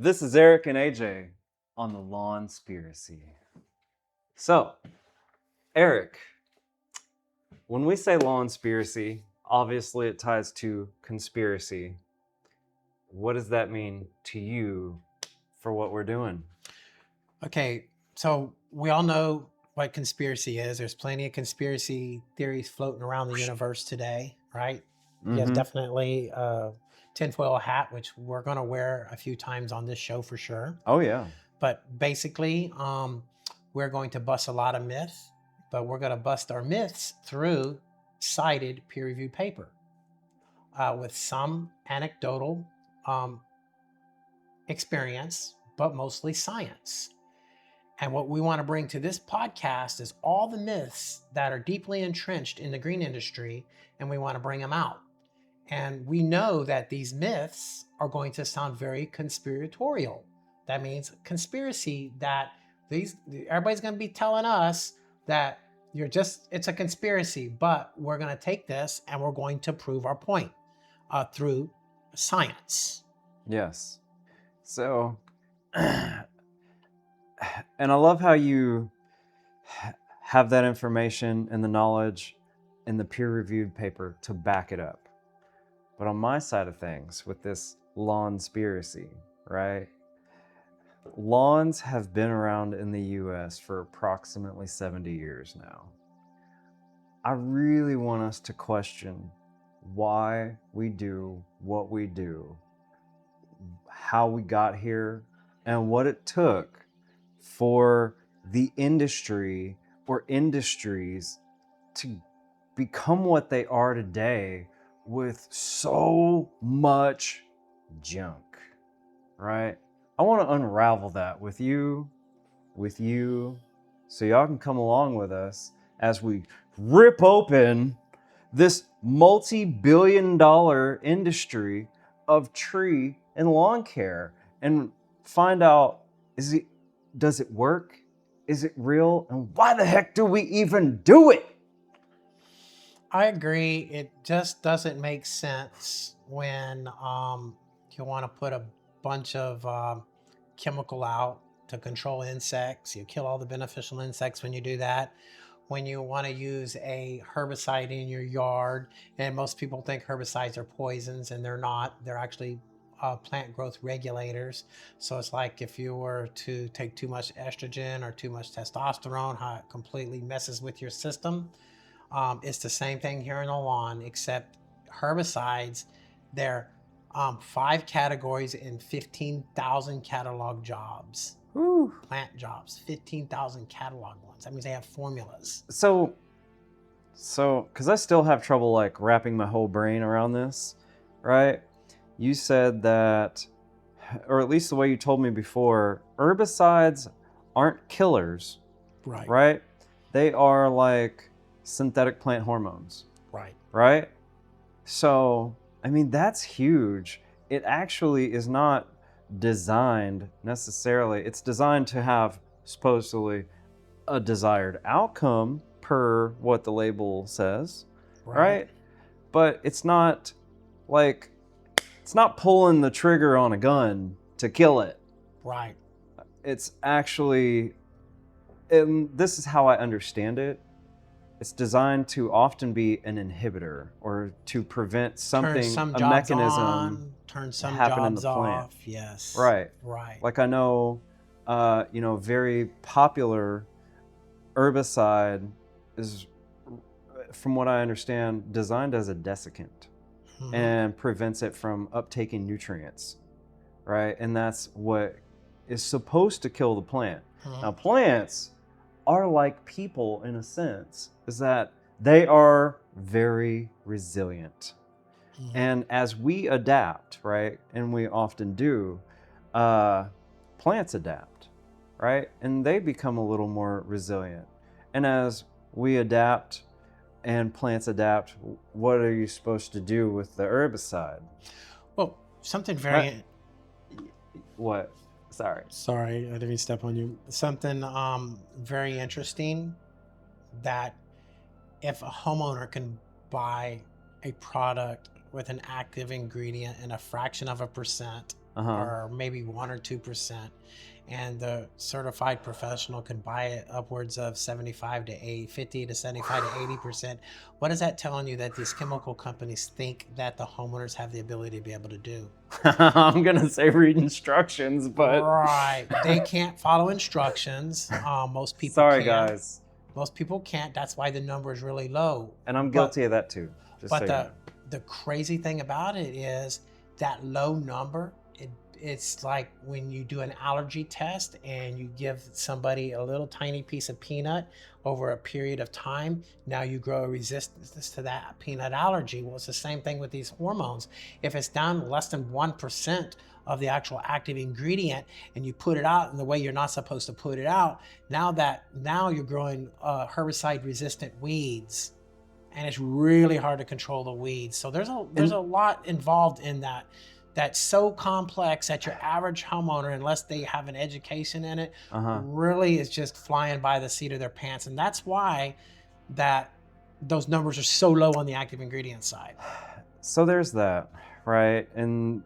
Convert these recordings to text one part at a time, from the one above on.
This is Eric and AJ on the Lawnspiracy. So, Eric, when we say Lawnspiracy, obviously it ties to conspiracy. What does that mean to you for what we're doing? Okay, so we all know what conspiracy is. There's plenty of conspiracy theories floating around the universe today, right? Yes, definitely tinfoil hat, which we're going to wear a few times on this show for sure. Oh, yeah. But basically, we're going to bust a lot of myths, but we're going to bust our myths through cited peer-reviewed paper with some anecdotal experience, but mostly science. And what we want to bring to this podcast is all the myths that are deeply entrenched in the green industry, and we want to bring them out. And we know that these myths are going to sound very conspiratorial. That means conspiracy, that everybody's going to be telling us that it's a conspiracy, but we're going to take this and we're going to prove our point through science. Yes. So, and I love how you have that information and the knowledge in the peer-reviewed paper to back it up. But on my side of things, with this Lawnspiracy, right? Lawns have been around in the US for approximately 70 years now. I really want us to question why we do what we do, how we got here, and what it took for the industry or industries to become what they are today with so much junk, right? I want to unravel that with you, so y'all can come along with us as we rip open this multi-billion-dollar industry of tree and lawn care and find out, does it work? Is it real? And why the heck do we even do it? I agree. It just doesn't make sense when you want to put a bunch of chemical out to control insects. You kill all the beneficial insects when you do that. When you want to use a herbicide in your yard, and most people think herbicides are poisons, and they're not. They're actually plant growth regulators. So it's like if you were to take too much estrogen or too much testosterone, how it completely messes with your system. It's the same thing here in the lawn, except herbicides, they're 5 categories in 15,000 catalog jobs. Whew. Plant jobs, 15,000 catalog ones. That means they have formulas. So, because I still have trouble like wrapping my whole brain around this, right? You said that, or at least the way you told me before, herbicides aren't killers, right? They are like synthetic plant hormones, right? So, I mean, that's huge. It actually is not designed necessarily. It's designed to have supposedly a desired outcome per what the label says, right? But it's not like, it's not pulling the trigger on a gun to kill it. Right. It's actually, and this is how I understand it, it's designed to often be an inhibitor or to prevent something, a mechanism turn some happen in jobs the plant. off. Yes. Right. Right. Like I know, very popular herbicide is, from what I understand, designed as a desiccant and prevents it from uptaking nutrients, right? And that's what is supposed to kill the plant. Now, plants are like people in a sense, is that they are very resilient. And as we adapt, right, and we often do, plants adapt, right? And they become a little more resilient. And as we adapt and plants adapt, what are you supposed to do with the herbicide? Well, something very... What? Sorry, I didn't mean to step on you. Something very interesting, that if a homeowner can buy a product with an active ingredient in a fraction of a percent, Uh-huh. or maybe 1 or 2%, and the certified professional can buy it upwards of 75 to 80, 50 to 75 to 80%. What is that telling you that these chemical companies think that the homeowners have the ability to be able to do? I'm gonna say read instructions, but Right. They can't follow instructions. Most people sorry, can't. guys. Most people can't. That's why the number is really low. And I'm But guilty of that too. Just so But you know. the crazy thing about it is that low number, it's like when you do an allergy test and you give somebody a little tiny piece of peanut over a period of time. Now you grow a resistance to that peanut allergy. Well, it's the same thing with these hormones. If it's down less than 1% of the actual active ingredient and you put it out in the way you're not supposed to put it out, now you're growing herbicide resistant weeds. And it's really hard to control the weeds. So there's a lot involved in that that's so complex that your average homeowner, unless they have an education in it, really is just flying by the seat of their pants. And that's why that those numbers are so low on the active ingredient side. So there's that, right? And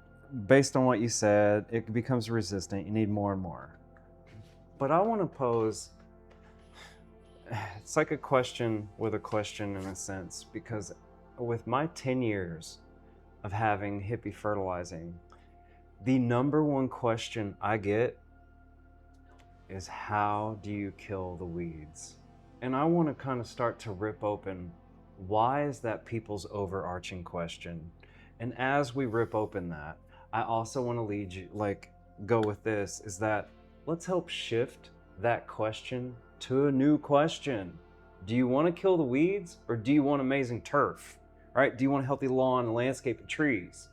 based on what you said, it becomes resistant. You need more and more. But I want to pose, it's like a question with a question in a sense, because with my 10 years of having Hippie Fertilizing, the number one question I get is, how do you kill the weeds? And I want to kind of start to rip open, why is that people's overarching question? And as we rip open that, I also want to lead you, go with this, is that let's help shift that question to a new question. Do you want to kill the weeds, or do you want amazing turf? Right? Do you want a healthy lawn and landscape and trees?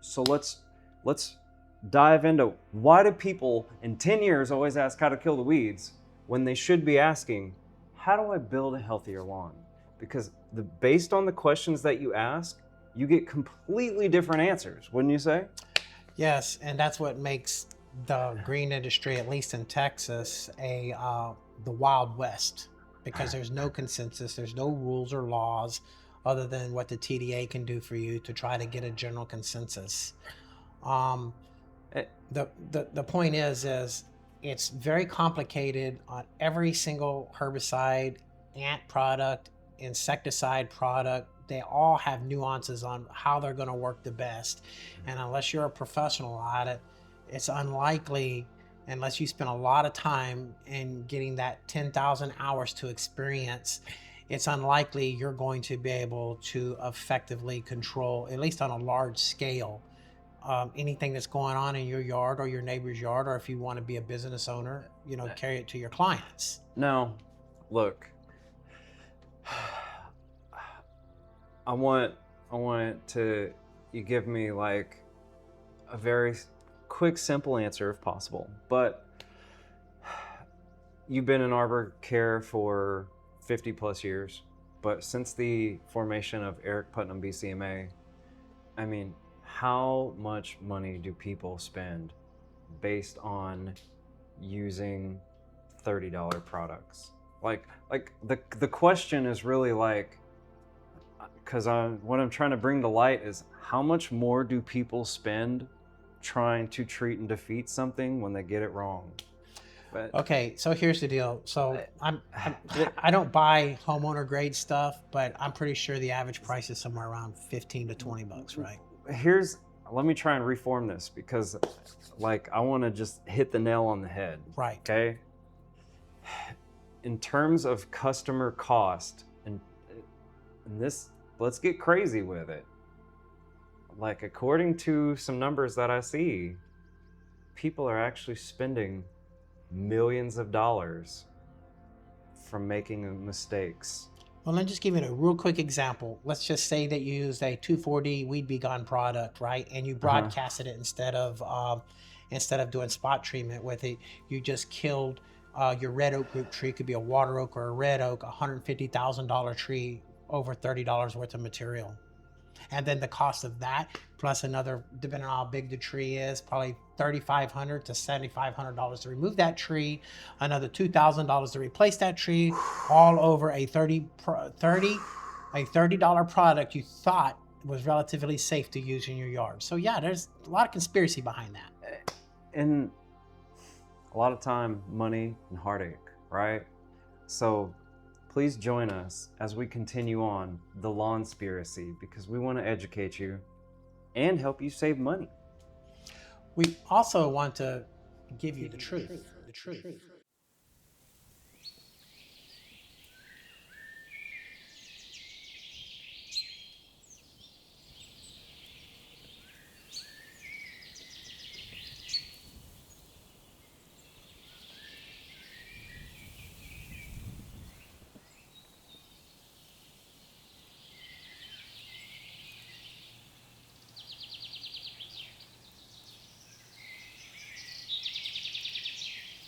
So let's dive into, why do people in 10 years always ask how to kill the weeds when they should be asking, how do I build a healthier lawn? Because based on the questions that you ask, you get completely different answers, wouldn't you say? Yes, and that's what makes the green industry, at least in Texas, the Wild West, because there's no consensus, there's no rules or laws other than what the TDA can do for you to try to get a general consensus. The point is it's very complicated on every single herbicide, ant product, insecticide product. They all have nuances on how they're going to work the best. And unless you're a professional at it, it's unlikely, unless you spend a lot of time in getting that 10,000 hours to experience, it's unlikely you're going to be able to effectively control, at least on a large scale, anything that's going on in your yard or your neighbor's yard, or if you want to be a business owner, carry it to your clients. No, look, I want to, you give me like a very quick, simple answer if possible. But you've been in arbor care for 50 plus years, but since the formation of Putnam BCMA, I mean, how much money do people spend based on using $30 products? Like the question is really like, because what I'm trying to bring to light is, how much more do people spend trying to treat and defeat something when they get it wrong? But okay, so here's the deal. So I don't buy homeowner grade stuff, but I'm pretty sure the average price is somewhere around 15 to 20 bucks, right? Let me try and reform this, because I want to just hit the nail on the head. Right. Okay. In terms of customer cost, and this, let's get crazy with it. According to some numbers that I see, people are actually spending millions of dollars from making mistakes. Well, let me just give you a real quick example. Let's just say that you used a 2,4-D Weed Be Gone product, right? And you broadcasted it instead of doing spot treatment with it. You just killed your red oak group tree. It could be a water oak or a red oak, $150,000 tree, over $30 worth of material. And then the cost of that, plus another, depending on how big the tree is, probably $3,500 to $7,500 to remove that tree, another $2,000 to replace that tree, all over a $30 product you thought was relatively safe to use in your yard. So yeah, there's a lot of conspiracy behind that. And a lot of time, money, and heartache, right? So please join us as we continue on the Lawnspiracy, because we want to educate you and help you save money. We also want to give you the truth. The truth.